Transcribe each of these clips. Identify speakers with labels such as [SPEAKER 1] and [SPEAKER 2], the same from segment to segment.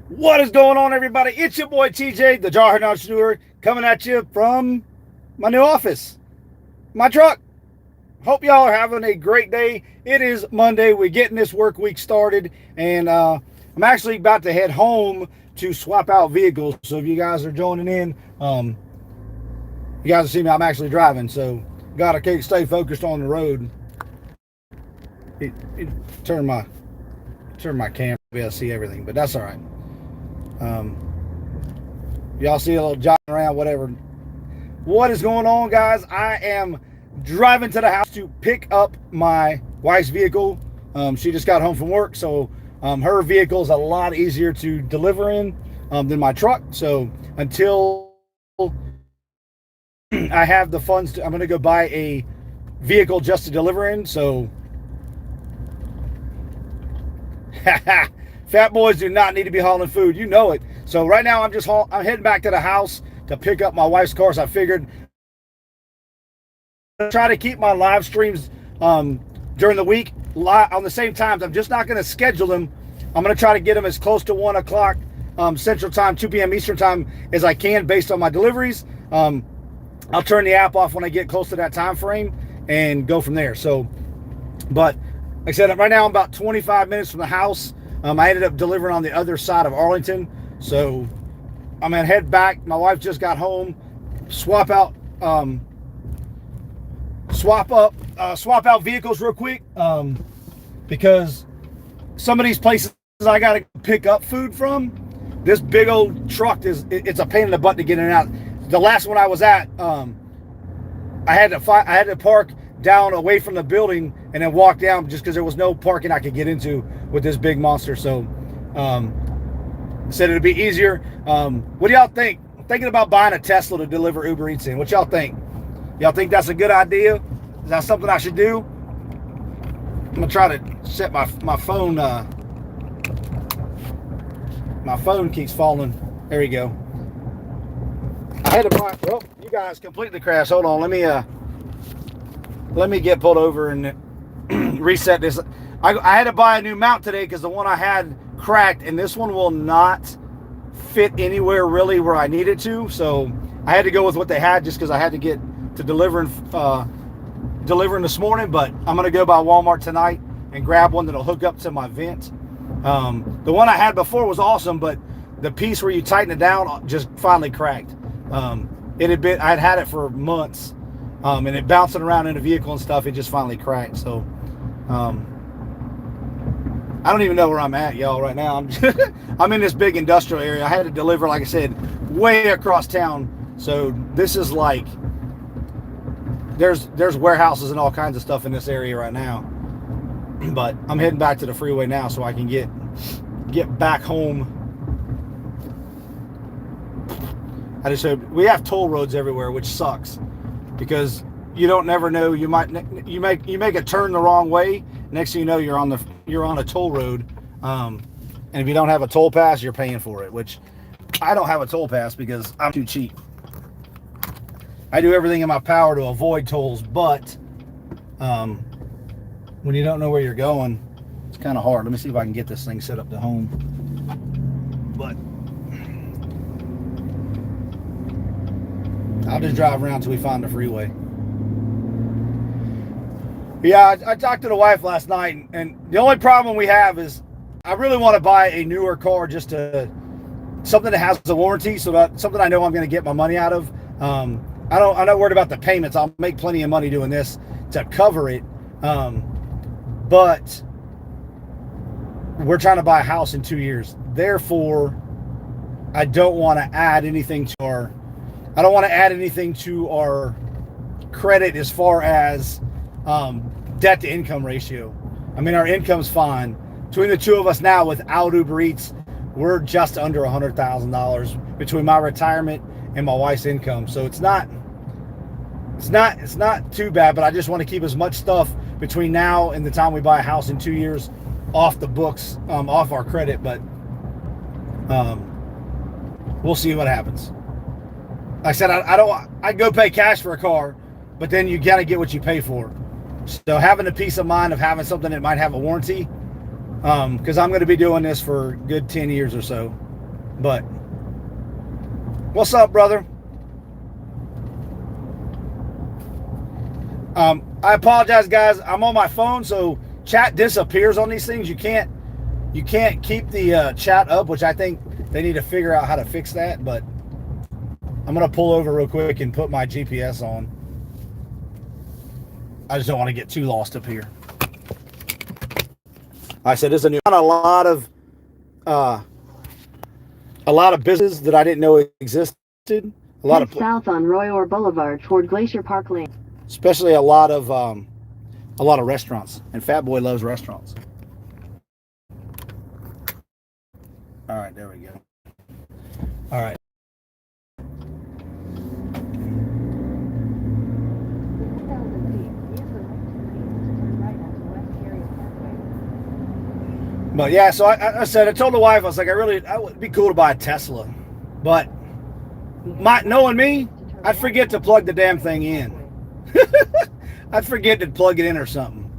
[SPEAKER 1] What is going on, everybody? It's your boy TJ, the Jarhead entrepreneur, coming at you from my new office, my truck. Hope y'all are having a great day. It is Monday. We're getting this work week started, and I'm actually about to head home to swap out vehicles. So if you guys are joining in, you guys will see me. I'm actually driving, so gotta stay focused on the road. It turn my camera, be able to see everything, but that's all right. Um, y'all see a little jogging around, whatever. What is going on, guys? I am driving to the house to pick up my wife's vehicle. She just got home from work, so her vehicle is a lot easier to deliver in than my truck. So until I have the funds, I'm going to go buy a vehicle just to deliver in. So fat boys do not need to be hauling food. You know it. So right now I'm heading back to the house to pick up my wife's car. So I figured try to keep my live streams during the week on the same times. I'm just not going to schedule them. I'm going to try to get them as close to 1 o'clock Central Time, 2 p.m. Eastern Time as I can based on my deliveries. I'll turn the app off when I get close to that time frame and go from there. So, but like I said, right now I'm about 25 minutes from the house. I ended up delivering on the other side of Arlington. So I'm going to head back. My wife just got home. Swap out vehicles real quick because some of these places I got to pick up food from, this big old truck it's a pain in the butt to get in and out. The last one I was at, I had to park down away from the building and then walk down just because there was no parking I could get into with this big monster. So said it'd be easier. What do y'all think? I'm thinking about buying a Tesla to deliver Uber Eats in. What y'all think? Y'all think that's a good idea? Is that something I should do? I'm gonna try to set my phone. My phone keeps falling. There we go. I had to buy. Well, you guys completely crashed. Hold on. Let me get pulled over and reset this. I had to buy a new mount today because the one I had cracked, and this one will not fit anywhere really where I need it to. So I had to go with what they had just because I had to get to delivering this morning. But I'm gonna go by Walmart tonight and grab one that'll hook up to my vent. The one I had before was awesome, but the piece where you tighten it down just finally cracked. I'd had it for months, and it bouncing around in the vehicle and stuff. It just finally cracked. So I don't even know where I'm at, y'all, right now. I'm in this big industrial area. I had to deliver, like I said, way across town. So this is like there's warehouses and all kinds of stuff in this area right now. But I'm heading back to the freeway now so I can get back home. We have toll roads everywhere, which sucks because you don't never know. You make a turn the wrong way. Next thing you know, you're on a toll road, and if you don't have a toll pass, you're paying for it. Which I don't have a toll pass because I'm too cheap. I do everything in my power to avoid tolls, but when you don't know where you're going, it's kind of hard. Let me see if I can get this thing set up to home. But I'll just drive around till we find the freeway. Yeah, I talked to the wife last night, and the only problem we have is I really want to buy a newer car, just something that has a warranty, so that something I know I'm going to get my money out of. I'm not worried about the payments. I'll make plenty of money doing this to cover it. But we're trying to buy a house in 2 years. Therefore, I don't want to add anything to our credit as far as debt to income ratio. I mean, our income's fine. Between the two of us now, without Uber Eats, we're just under $100,000 between my retirement and my wife's income. So it's not too bad, but I just want to keep as much stuff between now and the time we buy a house in 2 years off the books, off our credit. But we'll see what happens. Like I said, I'd go pay cash for a car, but then you got to get what you pay for. So having the peace of mind of having something that might have a warranty, because I'm going to be doing this for a good 10 years or so. But what's up, brother? I apologize, guys. I'm on my phone, so chat disappears on these things. You can't keep the chat up, which I think they need to figure out how to fix that. But I'm gonna pull over real quick and put my GPS on. I just don't want to get too lost up here. I said there's a lot of businesses that I didn't know existed. A lot of
[SPEAKER 2] south on Royor Boulevard toward Glacier Park Lane.
[SPEAKER 1] Especially a lot of restaurants, and Fat Boy loves restaurants. All right, there we go. All right. But yeah, so I said, I told the wife, I was like, I would be cool to buy a Tesla, but knowing me, I'd forget to plug the damn thing in. I'd forget to plug it in or something.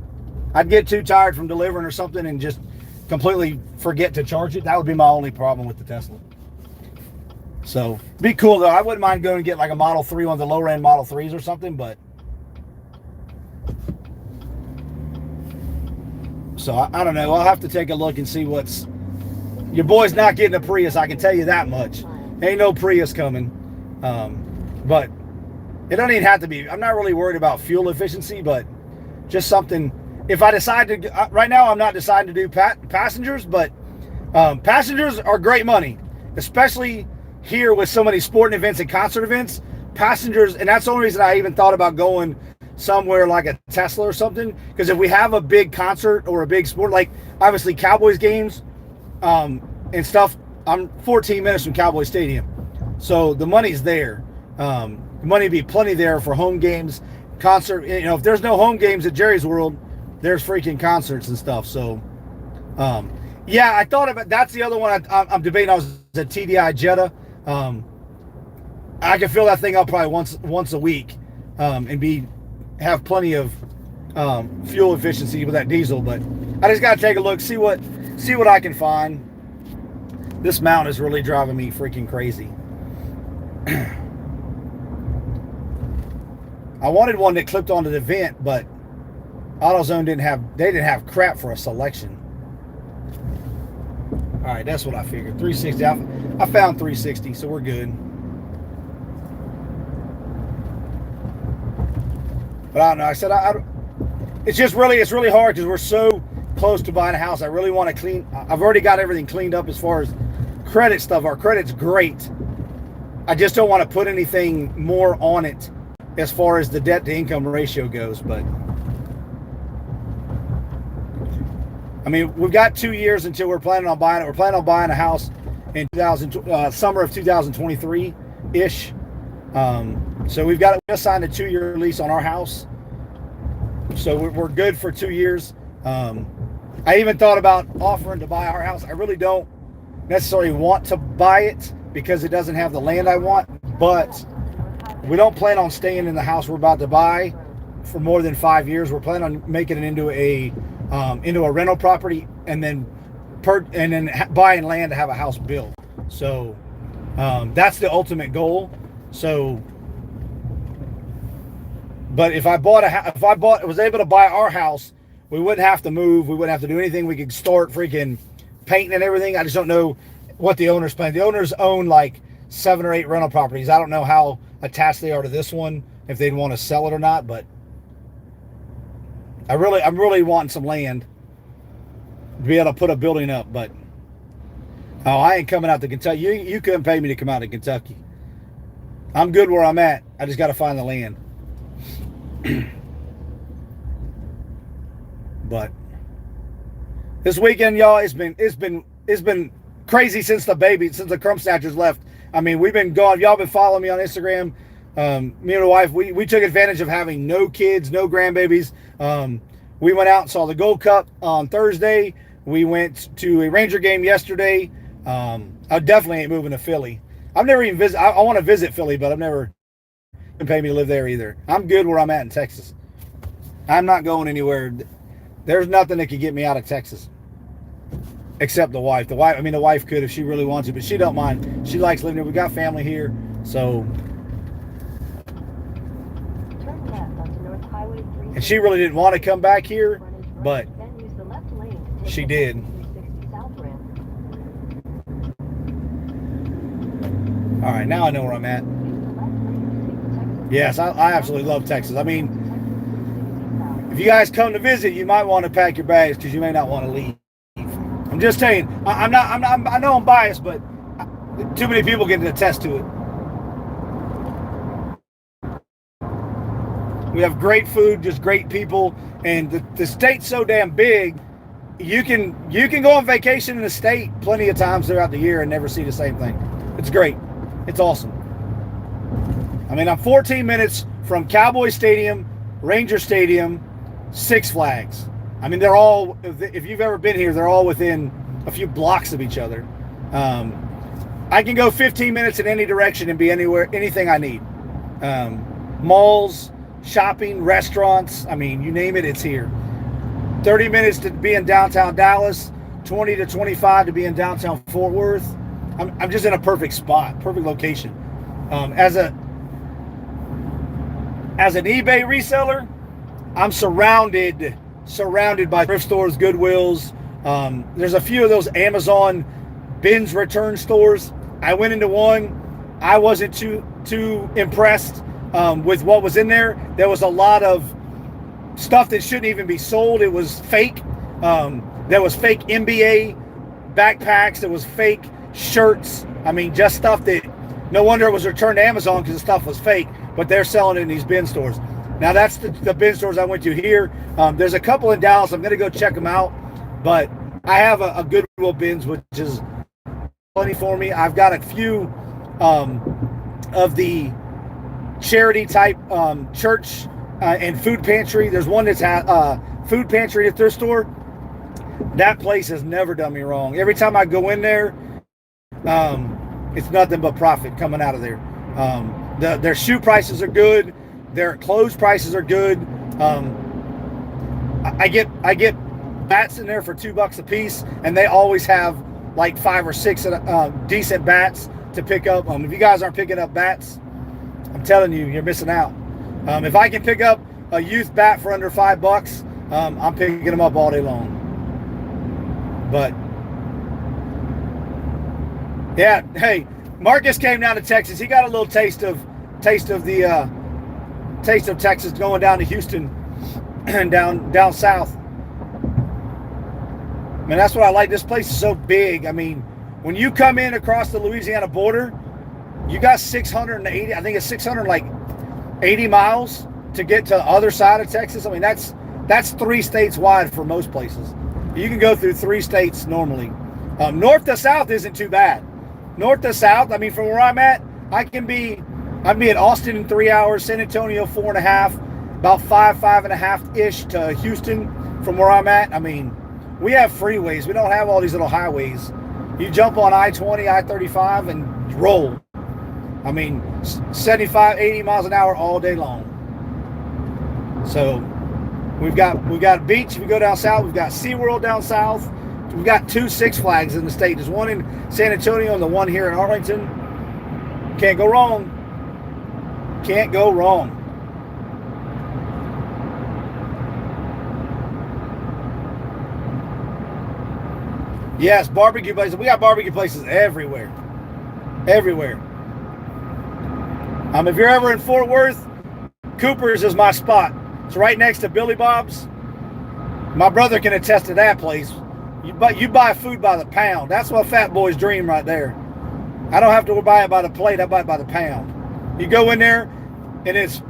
[SPEAKER 1] I'd get too tired from delivering or something and just completely forget to charge it. That would be my only problem with the Tesla. So, be cool though. I wouldn't mind going and get like a Model 3, one of the lower end Model 3s or something, but so I don't know. I'll have to take a look and see what's. Your boy's not getting a Prius, I can tell you that much. Ain't no Prius coming. But it doesn't even have to be. I'm not really worried about fuel efficiency, but just something. If I decide to, right now I'm not deciding to do passengers, but passengers are great money, especially here with so many sporting events and concert events. Passengers, and that's the only reason I even thought about going somewhere like a Tesla or something, because if we have a big concert or a big sport, like obviously Cowboys games and stuff, I'm 14 minutes from Cowboy Stadium, so the money's there. The money would be plenty there for home games, concert. You know, if there's no home games at Jerry's World, there's freaking concerts and stuff. So yeah, I thought about, that's the other one I'm debating. I was at TDI Jetta. I can fill that thing up probably once a week and have plenty of fuel efficiency with that diesel. But I just got to take a look, see what I can find. This mount is really driving me freaking crazy. I wanted one that clipped onto the vent, but AutoZone didn't have crap for a selection. All right, that's what I figured. 360. I found 360, so we're good. But I don't know. I said it's really hard because we're so close to buying a house. I really want to clean. I've already got everything cleaned up as far as credit stuff. Our credit's great. I just don't want to put anything more on it as far as the debt to income ratio goes. But I mean, we've got 2 years until we're planning on buying it. We're planning on buying a house in summer of 2023 ish. So we just signed a 2-year lease on our house. So we're good for 2 years. I even thought about offering to buy our house. I really don't necessarily want to buy it because it doesn't have the land I want, but we don't plan on staying in the house we're about to buy for more than 5 years. We're planning on making it into a rental property and then buying land to have a house built. So that's the ultimate goal. So, but if I was able to buy our house, we wouldn't have to move. We wouldn't have to do anything. We could start freaking painting and everything. I just don't know what the owners plan. The owners own like 7 or 8 rental properties. I don't know how attached they are to this one, if they'd want to sell it or not, but I'm really wanting some land to be able to put a building up. But I ain't coming out to Kentucky. You couldn't pay me to come out to Kentucky. I'm good where I'm at. I just got to find the land. But this weekend, y'all, it's been crazy since the Crumb Snatchers left. I mean, we've been gone. Y'all been following me on Instagram. Me and my wife, we took advantage of having no kids, no grandbabies. We went out and saw the Gold Cup on Thursday. We went to a Ranger game yesterday. I definitely ain't moving to Philly. I've never even visited. I want to visit Philly, but I've never been paid me to live there either. I'm good where I'm at in Texas. I'm not going anywhere. There's nothing that could get me out of Texas. except the wife. I mean, the wife could if she really wants to, but she don't mind. She likes living here. We got family here, so.
[SPEAKER 2] Turn left onto North Highway 3.
[SPEAKER 1] And she really didn't want to come back here, but
[SPEAKER 2] Then use the left lane to take
[SPEAKER 1] she
[SPEAKER 2] the
[SPEAKER 1] did.
[SPEAKER 2] 360 South ramp.
[SPEAKER 1] All right, now I know where I'm at.
[SPEAKER 2] Use the left lane to take the Texas.
[SPEAKER 1] Yes, I absolutely love Texas. I mean, if you guys come to visit, you might want to pack your bags because you may not want to leave. I'm just saying. I know I'm biased, but too many people can attest to it. We have great food, just great people, and the state's so damn big. You can go on vacation in the state plenty of times throughout the year and never see the same thing. It's great. It's awesome. I mean, I'm 14 minutes from Cowboy Stadium, Ranger Stadium, Six Flags. I mean, they're all, if you've ever been here, they're all within a few blocks of each other. I can go 15 minutes in any direction and be anywhere, anything I need. Malls, shopping, restaurants, I mean, you name it, it's here. 30 minutes to be in downtown Dallas, 20 to 25 to be in downtown Fort Worth. I'm just in a perfect spot, perfect location. As an eBay reseller, I'm surrounded by thrift stores, Goodwills. There's a few of those Amazon bins return stores. I went into one. I wasn't too impressed with what was in there. There was a lot of stuff that shouldn't even be sold. It was fake. There was fake NBA backpacks. There was fake shirts. I mean, just stuff that no wonder it was returned to Amazon because the stuff was fake, but they're selling it in these bin stores. Now, that's the bin stores I went to here. There's a couple in Dallas. I'm going to go check them out, but I have a Goodwill bins, which is plenty for me. I've got a few of the charity type church and food pantry. There's one that's food pantry at thrift store. That place has never done me wrong. Every time I go in there, it's nothing but profit coming out of there. Their shoe prices are good. Their clothes prices are good. I get bats in there for $2 a piece, and they always have like 5 or 6 decent bats to pick up. If you guys aren't picking up bats, I'm telling you, you're missing out. If I can pick up a youth bat for under $5, I'm picking them up all day long. But yeah, hey, Marcus came down to Texas. He got a little taste of Texas going down to Houston and down south. Man, that's what I like. This place is so big. I mean, when you come in across the Louisiana border, you got 680, I think it's 680 miles to get to the other side of Texas. I mean, that's 3 states wide for most places. You can go through 3 states normally. North to south isn't too bad. North to south, I mean, from where I'm at, I'd be at Austin in 3 hours, San Antonio 4.5, about 5.5-ish to Houston from where I'm at. I mean, we have freeways. We don't have all these little highways. You jump on I-20, I-35 and roll. I mean, 75, 80 miles an hour all day long. So we've got a beach. If we go down south, we've got SeaWorld down south. We've got 2 Six Flags in the state. There's one in San Antonio and the one here in Arlington. Can't go wrong. Can't go wrong. Yes, barbecue places. We got barbecue places everywhere. Everywhere. If you're ever in Fort Worth, Cooper's is my spot. It's right next to Billy Bob's. My brother can attest to that place. You buy food by the pound. That's what fat boy's dream right there. I don't have to buy it by the plate. I buy it by the pound. You go in there, and it's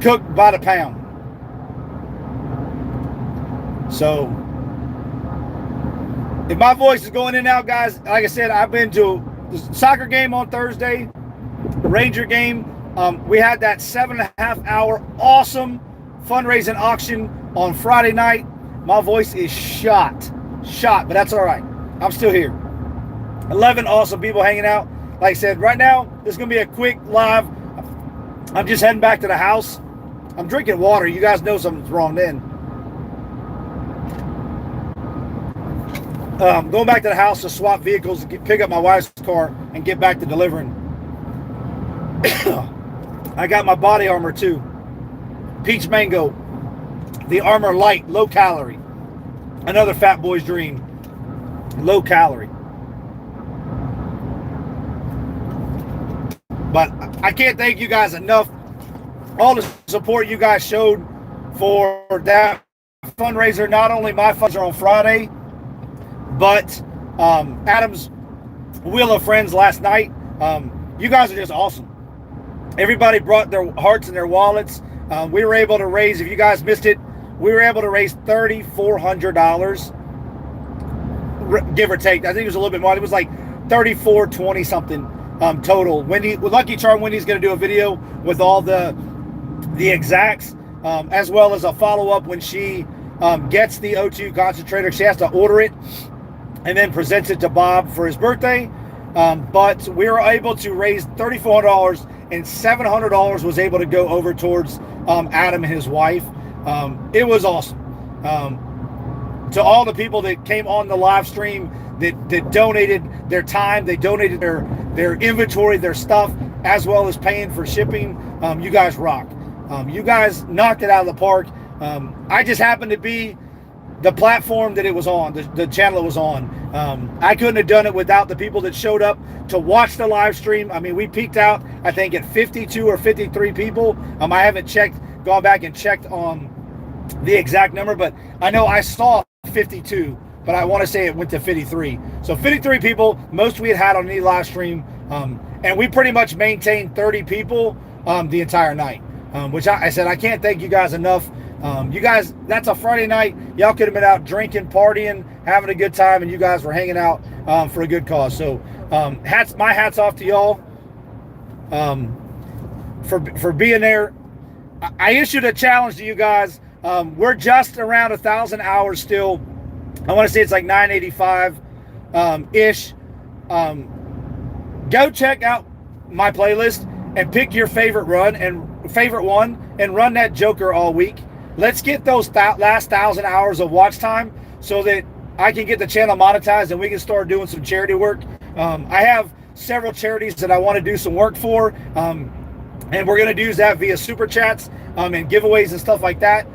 [SPEAKER 1] cooked by the pound. So, if my voice is going in and out, guys, like I said, I've been to the soccer game on Thursday, the Ranger game. We had that 7.5-hour awesome fundraising auction on Friday night. My voice is shot, but that's all right. I'm still here. 11 awesome people hanging out. Like I said, right now, this is going to be a quick live. I'm just heading back to the house. I'm drinking water. You guys know something's wrong then. Going back to the house to swap vehicles, pick up my wife's car, and get back to delivering. I got my body armor too. Peach Mango, the Armor Light, low calorie. Another fat boy's dream. Low calorie. But I can't thank you guys enough. All the support you guys showed for that fundraiser. Not only my funds are on Friday, but Adam's Wheel of Friends last night. You guys are just awesome. Everybody brought their hearts and their wallets. We were able to raise, if you guys missed it, we were able to raise $3,400, give or take. I think it was a little bit more. It was like 3420 something total. Wendy, with Lucky Charm, Wendy's going to do a video with all the exacts, as well as a follow-up when she gets the O2 concentrator. She has to order it and then presents it to Bob for his birthday. But we were able to raise $3,400, and $700 was able to go over towards Adam and his wife. It was awesome. To all the people that came on the live stream, that donated their time, they donated their inventory, their stuff, as well as paying for shipping. You guys rock. You guys knocked it out of the park. I just happened to be the platform that it was on, the channel it was on. I couldn't have done it without the people that showed up to watch the live stream. I mean, we peaked out, I think, at 52 or 53 people. I haven't gone back and checked on the exact number, but I know I saw 52, but I want to say it went to 53. So 53 people, most we had on any live stream. And we pretty much maintained 30 people the entire night, which I said, I can't thank you guys enough. You guys, that's a Friday night. Y'all could have been out drinking, partying, having a good time, and you guys were hanging out for a good cause. So my hats off to y'all for being there. I issued a challenge to you guys. We're just around 1,000 hours still. I want to say it's like 985 ish. Go check out my playlist and pick your favorite one and run that Joker all week. Let's get those last 1,000 hours of watch time so that I can get the channel monetized and we can start doing some charity work. I have several charities that I want to do some work for, and we're going to do that via super chats and giveaways and stuff like that.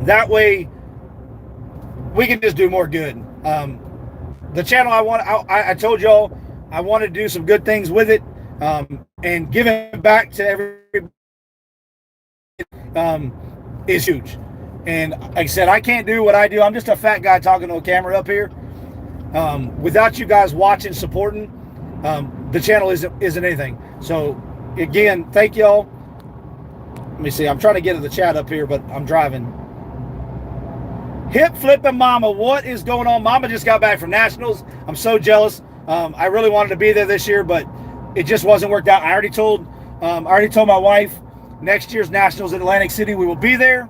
[SPEAKER 1] That way we can just do more good. The channel I told y'all I want to do some good things with it, and giving back to everybody is huge. And like I said, I can't do what I do. I'm just a fat guy talking to a camera up here. Without you guys watching, supporting, the channel isn't anything. So again, thank y'all. Let me see. I'm trying to get to the chat up here, but I'm driving. Hip flipping Mama, what is going on? Mama just got back from nationals. I'm so jealous. I really wanted to be there this year, but it just wasn't worked out. I already told my wife next year's nationals in Atlantic City we will be there,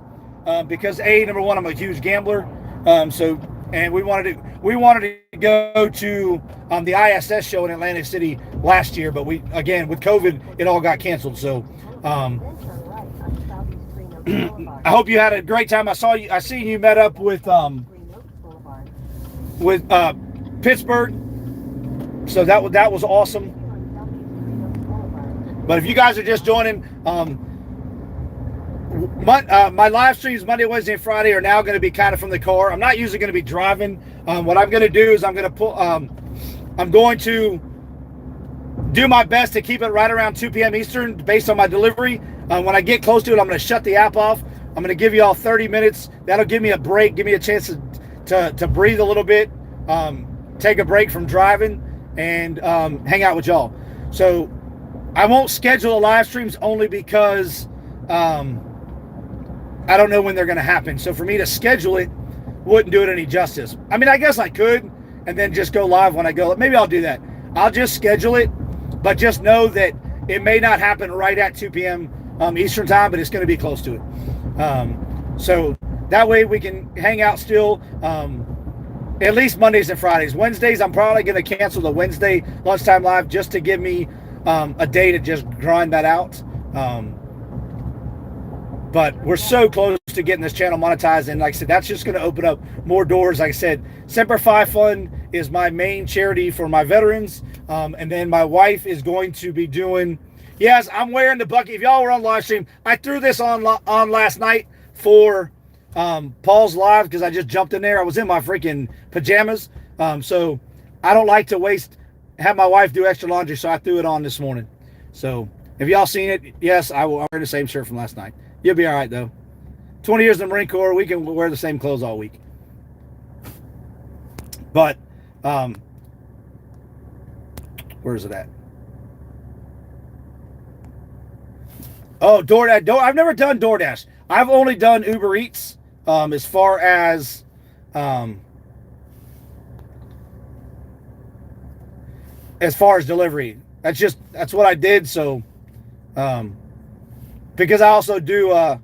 [SPEAKER 1] because number one, I'm a huge gambler. And we wanted to go to the ISS show in Atlantic City last year, but again with COVID it all got canceled. So I hope you had a great time. I seen you met up with Pittsburgh, so that was awesome. But if you guys are just joining, my live streams Monday, Wednesday, and Friday are now going to be kind of from the car. I'm not usually going to be driving. What I'm going to do is I'm going to do my best to keep it right around 2 p.m. Eastern based on my delivery. When I get close to it, I'm going to shut the app off. I'm going to give you all 30 minutes. That'll give me a break, give me a chance to breathe a little bit, take a break from driving, and hang out with y'all. So I won't schedule live streams only because I don't know when they're going to happen. So for me to schedule it wouldn't do it any justice. I mean, I guess I could and then just go live when I go. Maybe I'll do that. I'll just schedule it, but just know that it may not happen right at 2 p.m. Eastern time, but it's going to be close to it. So that way we can hang out still, at least Mondays and Fridays. Wednesdays, I'm probably going to cancel the Wednesday lunchtime live just to give me a day to just grind that out. But if you guys are just joining, what is going on? Mama, what is going on? Mama just got back from nationals. I'm so jealous. I really wanted to be there this year, but it just wasn't worked out. I already told my wife next year's nationals in Atlantic City we will be there, because but we're so close to getting this channel monetized. And like I said, that's just going to open up more doors. Like I said, Semper Fi Fund is my main charity for my veterans. And then my wife is going to be doing, yes, I'm wearing the bucket. If y'all were on live stream, I threw this on last night for Paul's live because I just jumped in there. I was in my freaking pajamas. So I don't like to have my wife do extra laundry. So I threw it on this morning. So if y'all seen it, yes, I'm wearing the same shirt from last night. You'll be all right, though. 20 years in the Marine Corps, we can wear the same clothes all week. But, where is it at? Oh, DoorDash. I've never done DoorDash. I've only done Uber Eats as far as delivery. That's what I did. So, because I also do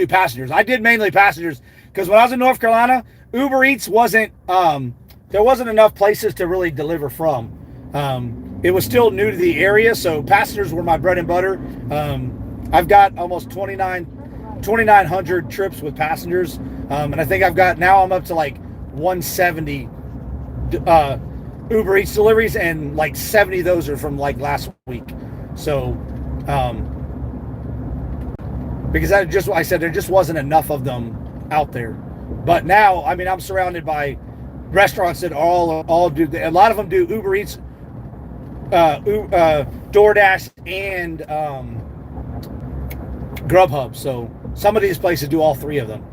[SPEAKER 1] passengers. I did mainly passengers because when I was in North Carolina, Uber Eats wasn't, there wasn't enough places to really deliver from. It was still new to the area, so passengers were my bread and butter. I've got almost 2,900 trips with passengers, and I think I'm up to like 170 Uber Eats deliveries, and like 70 of those are from like last week. So, because like I said, there just wasn't enough of them out there. But now, I mean, I'm surrounded by restaurants that all do. A lot of them do Uber Eats, DoorDash, and Grubhub. So some of these places do all three of them.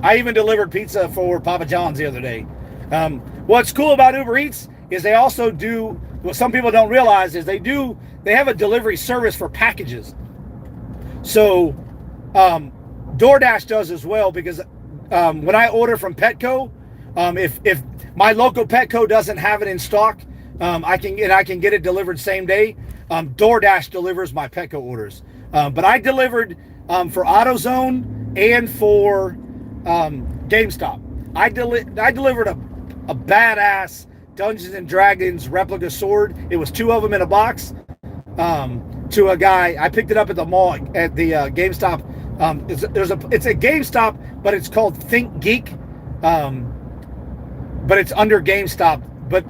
[SPEAKER 1] I even delivered pizza for Papa John's the other day. What's cool about Uber Eats is they also do what some people don't realize is they have a delivery service for packages. So DoorDash does as well, because when I order from Petco, if my local Petco doesn't have it in stock, I can get it delivered same day. DoorDash delivers my Petco orders. But I delivered for AutoZone and for GameStop. I delivered a badass Dungeons and Dragons replica sword. It was 2 of them in a box to a guy. I picked it up at the mall at the GameStop. It's a GameStop, but it's called Think Geek. But it's under GameStop. But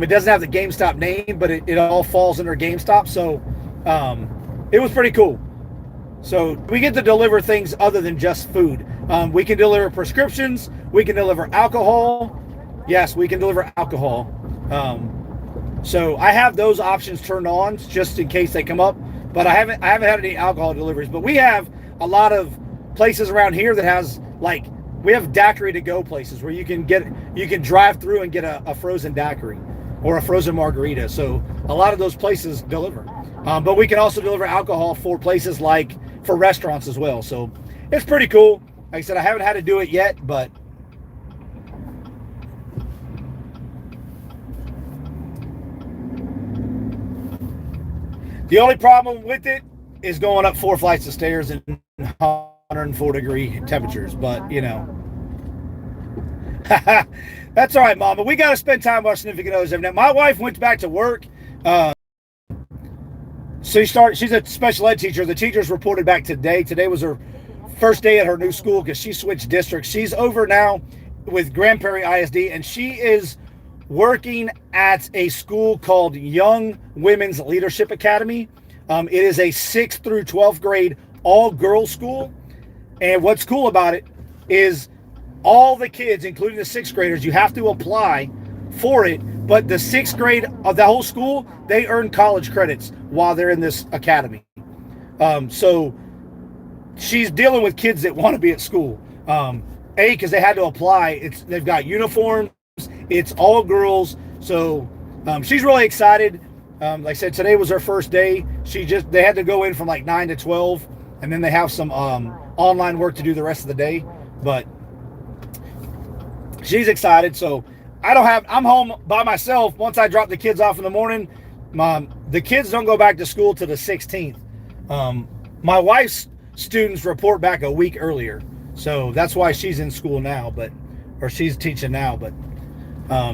[SPEAKER 1] it doesn't have the GameStop name, but it all falls under GameStop. So it was pretty cool. So we get to deliver things other than just food. We can deliver prescriptions. We can deliver alcohol. Yes, we can deliver alcohol. So I have those options turned on just in case they come up. But I haven't had any alcohol deliveries. But we have a lot of places around here that has, like, we have daiquiri to go places where you can drive through and get a frozen daiquiri or a frozen margarita. So a lot of those places deliver. But we can also deliver alcohol for places for restaurants as well. So it's pretty cool. Like I said, I haven't had to do it yet, but the only problem with it is going up 4 flights of stairs in 104-degree temperatures. But, you know, that's all right, Mom. But we got to spend time watching significant others every night. My wife went back to work. She's a special ed teacher. The teachers reported back today. Today was her first day at her new school because she switched districts. She's over now with Grand Prairie ISD, and she is working at a school called Young Women's Leadership Academy. It is a 6th through 12th grade all-girls school. And what's cool about it is all the kids, including the 6th graders, you have to apply for it. But the 6th grade of the whole school, they earn college credits while they're in this academy. So she's dealing with kids that want to be at school. Because they had to apply. They've got uniforms. It's all girls. So she's really excited. Like I said, today was her first day. They had to go in from like 9 to 12. And then they have some online work to do the rest of the day. But she's excited. So I'm home by myself. Once I drop the kids off in the morning, the kids don't go back to school till the 16th. My wife's students report back a week earlier. So that's why she's in school now, or she's teaching now. But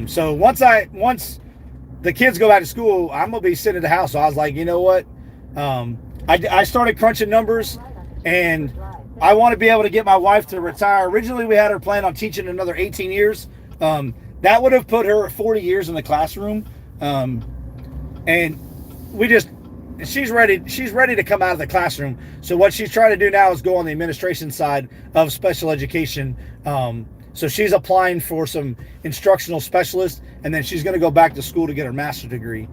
[SPEAKER 1] so once the kids go back to school, I'm gonna be sitting at the house. So I was like, you know what? I started crunching numbers, and I want to be able to get my wife to retire. Originally, we had her plan on teaching another 18 years. That would have put her 40 years in the classroom, and we just she's ready to come out of the classroom. So what she's trying to do now is go on the administration side of special education. So she's applying for some instructional specialists, and then she's going to go back to school to get her master's degree,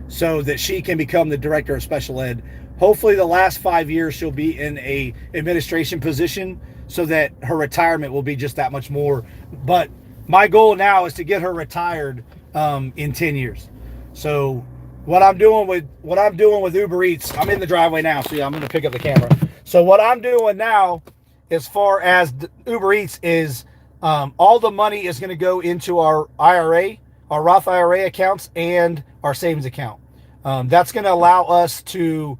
[SPEAKER 1] so that she can become the director of special ed. Hopefully the last 5 years she'll be in a administration position, so that her retirement will be just that much more. But my goal now is to get her retired in 10 years. So what I'm doing with Uber Eats, I'm in the driveway now, so yeah, I'm going to pick up the camera. So what I'm doing now, as far as Uber Eats, is all the money is going to go into our IRA, our Roth IRA accounts, and our savings account. That's going to allow us to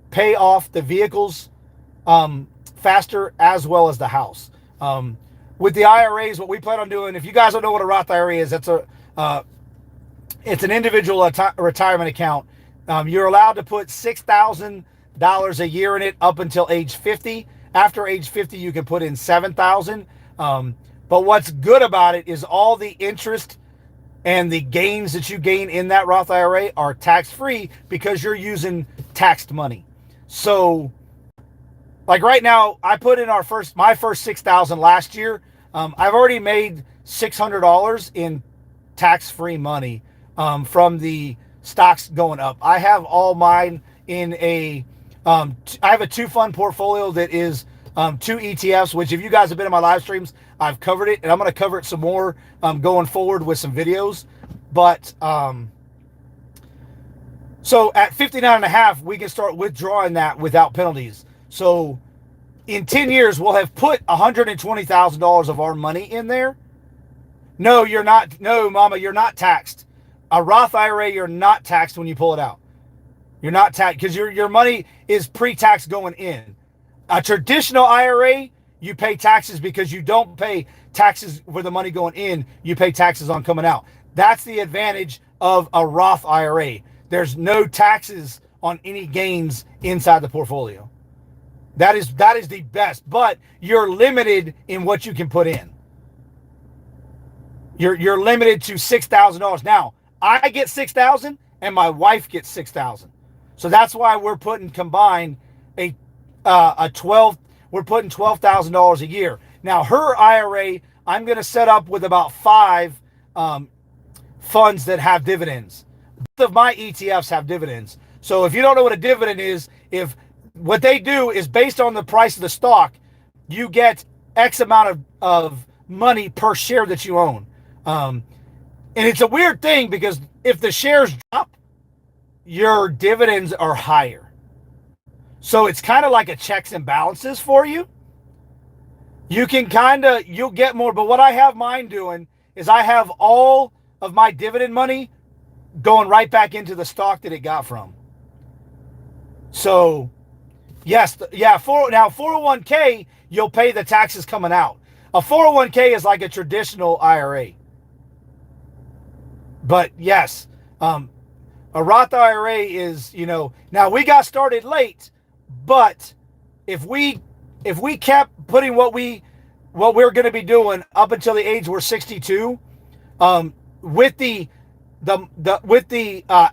[SPEAKER 1] pay off the vehicles faster, as well as the house. With the IRAs, what we plan on doing, if you guys don't know what a Roth IRA is, it's an individual retirement account. You're allowed to put $6,000 a year in it up until age 50. After age 50, you can put in $7,000. But what's good about it is all the interest and the gains that you gain in that Roth IRA are tax-free, because you're using taxed money. So, like right now, I put in my first $6,000 last year. I've already made $600 in tax-free money from the stocks going up. I have all mine in I have a 2-fund portfolio that is 2 ETFs, which if you guys have been in my live streams, I've covered it, and I'm going to cover it some more going forward with some videos. But so at 59.5, we can start withdrawing that without penalties. So in 10 years, we'll have put $120,000 of our money in there. No, you're not. No, Mama, you're not taxed. A Roth IRA, you're not taxed when you pull it out. You're not taxed because your money is pre-tax going in. A traditional IRA, you pay taxes because you don't pay taxes for the money going in. You pay taxes on coming out. That's the advantage of a Roth IRA. There's no taxes on any gains inside the portfolio. That is the best, but you're limited in what you can put in. You're limited to $6,000. Now, I get $6,000 and my wife gets $6,000. So that's why we're putting combined we're putting $12,000 a year. Now, her IRA, I'm going to set up with about 5 funds that have dividends. Both of my ETFs have dividends. So if you don't know what a dividend is, if what they do is based on the price of the stock, you get X amount of money per share that you own. And it's a weird thing because if the shares drop, your dividends are higher. So it's kind of like a checks and balances for you. You can you'll get more. But what I have mine doing is I have all of my dividend money going right back into the stock that it got from. So, yes, yeah. Now 401k, you'll pay the taxes coming out. A 401k is like a traditional IRA. But yes, a Roth IRA is, now we got started late, but if we kept putting what we're going to be doing up until the age we're 62, with the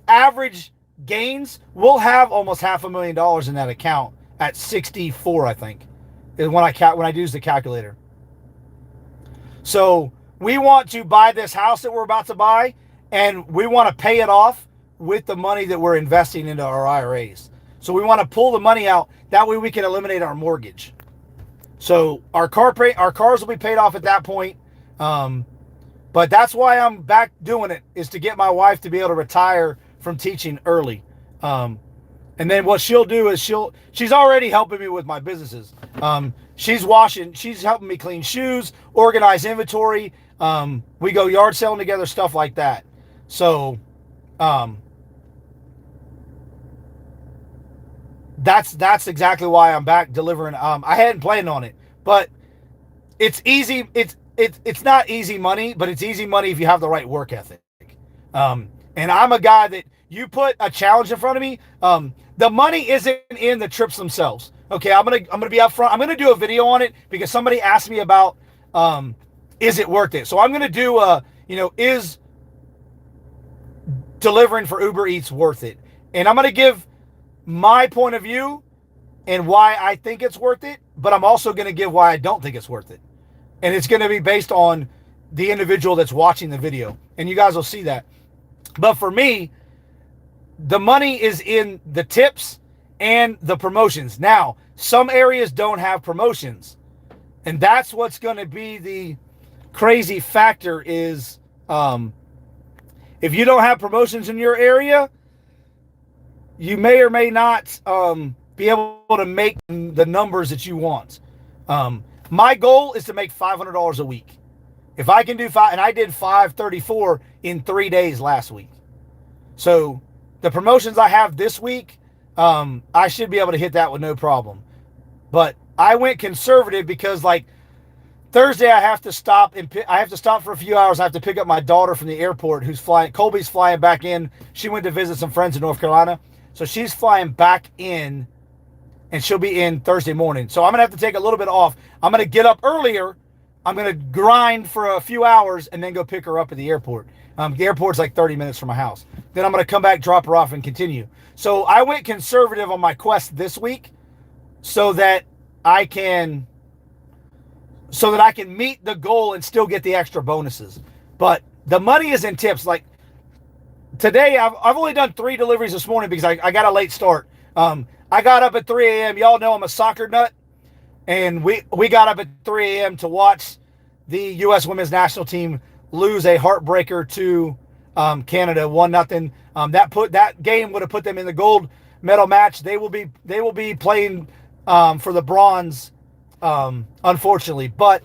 [SPEAKER 1] average gains, we'll have almost $500,000 in that account at 64, I think, is when I use the calculator. So we want to buy this house that we're about to buy, and we want to pay it off with the money that we're investing into our IRAs. So we want to pull the money out. That way we can eliminate our mortgage. So our cars will be paid off at that point. But that's why I'm back doing it, is to get my wife to be able to retire from teaching early. And then what she'll do is she's already helping me with my businesses. She's helping me clean shoes, organize inventory. We go yard selling together, stuff like that. So, that's exactly why I'm back delivering. I hadn't planned on it, but it's easy. It's not easy money, but it's easy money if you have the right work ethic. And I'm a guy that you put a challenge in front of me. The money isn't in the trips themselves. Okay, I'm gonna be upfront. I'm gonna do a video on it because somebody asked me about is it worth it. So I'm gonna do is delivering for Uber Eats worth it? And I'm gonna give my point of view and why I think it's worth it, but I'm also gonna give why I don't think it's worth it. And it's gonna be based on the individual that's watching the video, and you guys will see that. But for me, the money is in the tips and the promotions. Now, some areas don't have promotions, and that's what's going to be the crazy factor is if you don't have promotions in your area, you may or may not be able to make the numbers that you want. My goal is to make $500 a week. If I can do and I did 534 in 3 days last week. So the promotions I have this week, I should be able to hit that with no problem. But I went conservative because like Thursday I have to stop for a few hours. I have to pick up my daughter from the airport who's flying. Colby's flying back in. She went to visit some friends in North Carolina. So she's flying back in and she'll be in Thursday morning. So I'm going to have to take a little bit off. I'm going to get up earlier. I'm going to grind for a few hours and then go pick her up at the airport. The airport's like 30 minutes from my house. Then I'm going to come back, drop her off, and continue. So I went conservative on my quest this week so that I can meet the goal and still get the extra bonuses. But the money is in tips. Like today, I've only done 3 deliveries this morning because I got a late start. I got up at 3 a.m. Y'all know I'm a soccer nut. And we got up at 3 a.m. to watch the U.S. women's national team lose a heartbreaker to Canada 1-0. That game would have put them in the gold medal match. They will be playing for the bronze, unfortunately. But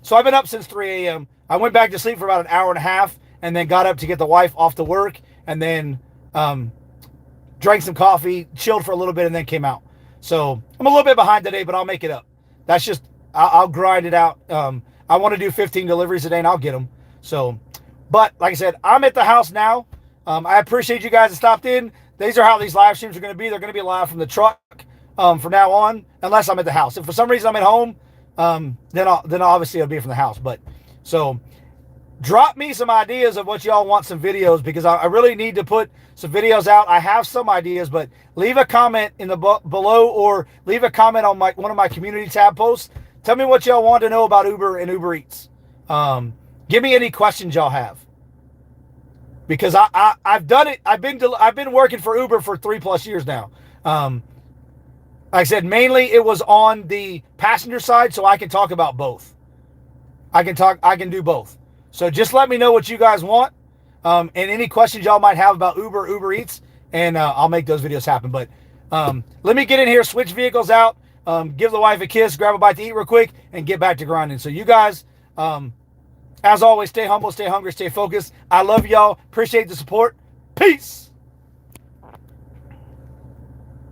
[SPEAKER 1] so I've been up since 3 a.m. I went back to sleep for about an hour and a half, and then got up to get the wife off to work, and then drank some coffee, chilled for a little bit, and then came out. So I'm a little bit behind today, but I'll make it up. That's just, I'll grind it out. I want to do 15 deliveries a day, and I'll get them. So, but like I said, I'm at the house now. I appreciate you guys that stopped in. These are how these live streams are going to be. They're going to be live from the truck from now on, unless I'm at the house. If for some reason I'm at home, then obviously I'll be from the house. But so drop me some ideas of what y'all want some videos, because I really need to put some videos out. I have some ideas, but leave a comment in the below, or leave a comment on one of my community tab posts. Tell me what y'all want to know about Uber and Uber Eats. Give me any questions y'all have, because I've done it. I've been working for Uber for 3+ years now. Like I said, mainly it was on the passenger side, so I can talk about both. I can do both. So just let me know what you guys want, and any questions y'all might have about Uber Eats, and I'll make those videos happen. But let me get in here, switch vehicles out, give the wife a kiss, grab a bite to eat real quick, and get back to grinding. So you guys, as always, stay humble, stay hungry, stay focused. I love y'all. Appreciate the support. Peace.